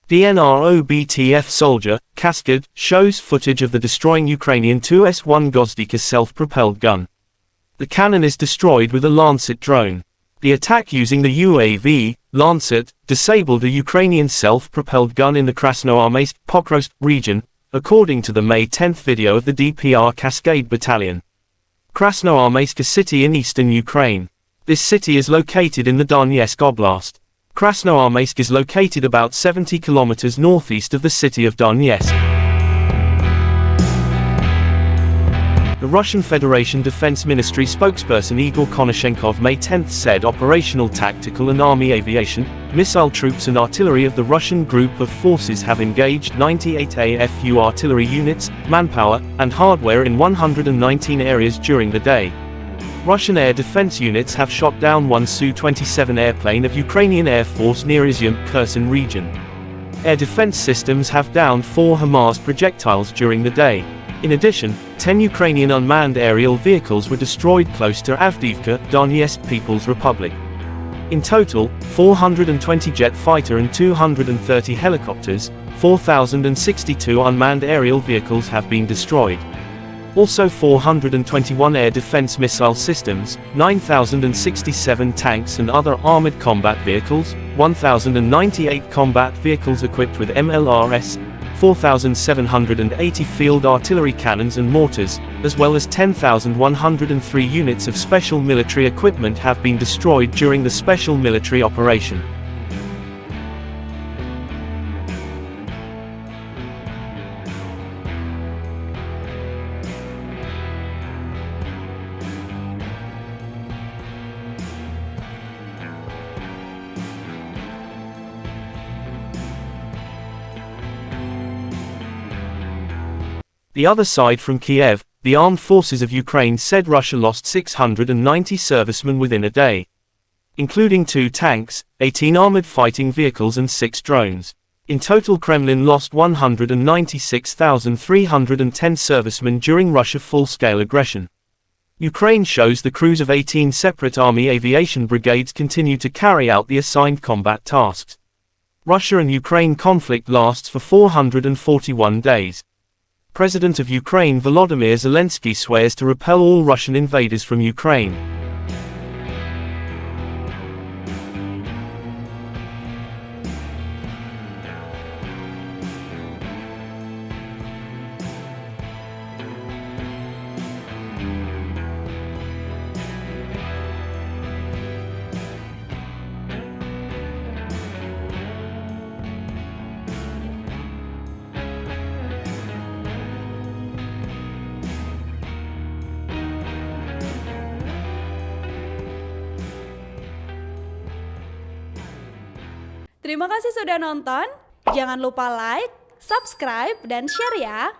DNR OBTF Soldier, Kaskad, shows footage of the destroying Ukrainian Tu-S1 Gvozdika self-propelled gun. The cannon is destroyed with a Lancet drone. The attack using the UAV, Lancet, disabled a Ukrainian self-propelled gun in the Krasnoarmeysk, Pokrovsk region, according to the May 10 video of the DNR Kaskad battalion. Krasnoarmeysk, a city in eastern Ukraine. This city is located in the Donetsk Oblast. Krasnoarmeysk is located about 70 kilometers northeast of the city of Donetsk. The Russian Federation Defense Ministry spokesperson Igor Konashenkov May 10 said operational tactical and army aviation, missile troops and artillery of the Russian group of forces have engaged 98 AFU artillery units, manpower, and hardware in 119 areas during the day. Russian air defense units have shot down one Su-27 airplane of Ukrainian Air Force near Izyum, Kherson region. Air defense systems have downed 4 HIMARS projectiles during the day. In addition, 10 Ukrainian unmanned aerial vehicles were destroyed close to Avdiivka, Donetsk People's Republic. In total, 420 jet fighter and 230 helicopters, 4,062 unmanned aerial vehicles have been destroyed. Also 421 air defense missile systems, 9,067 tanks and other armored combat vehicles, 1,098 combat vehicles equipped with MLRS, 4,780 field artillery cannons and mortars, as well as 10,103 units of special military equipment have been destroyed during the special military operation. The other side from Kiev, the armed forces of Ukraine said Russia lost 690 servicemen within a day, including 2 tanks, 18 armored fighting vehicles and 6 drones. In total, Kremlin lost 196,310 servicemen during Russia's full-scale aggression. Ukraine shows the crews of 18 separate army aviation brigades continue to carry out the assigned combat tasks. Russia and Ukraine conflict lasts for 441 days. President of Ukraine Volodymyr Zelensky swears to repel all Russian invaders from Ukraine. Terima kasih sudah nonton, jangan lupa like, subscribe, dan share ya!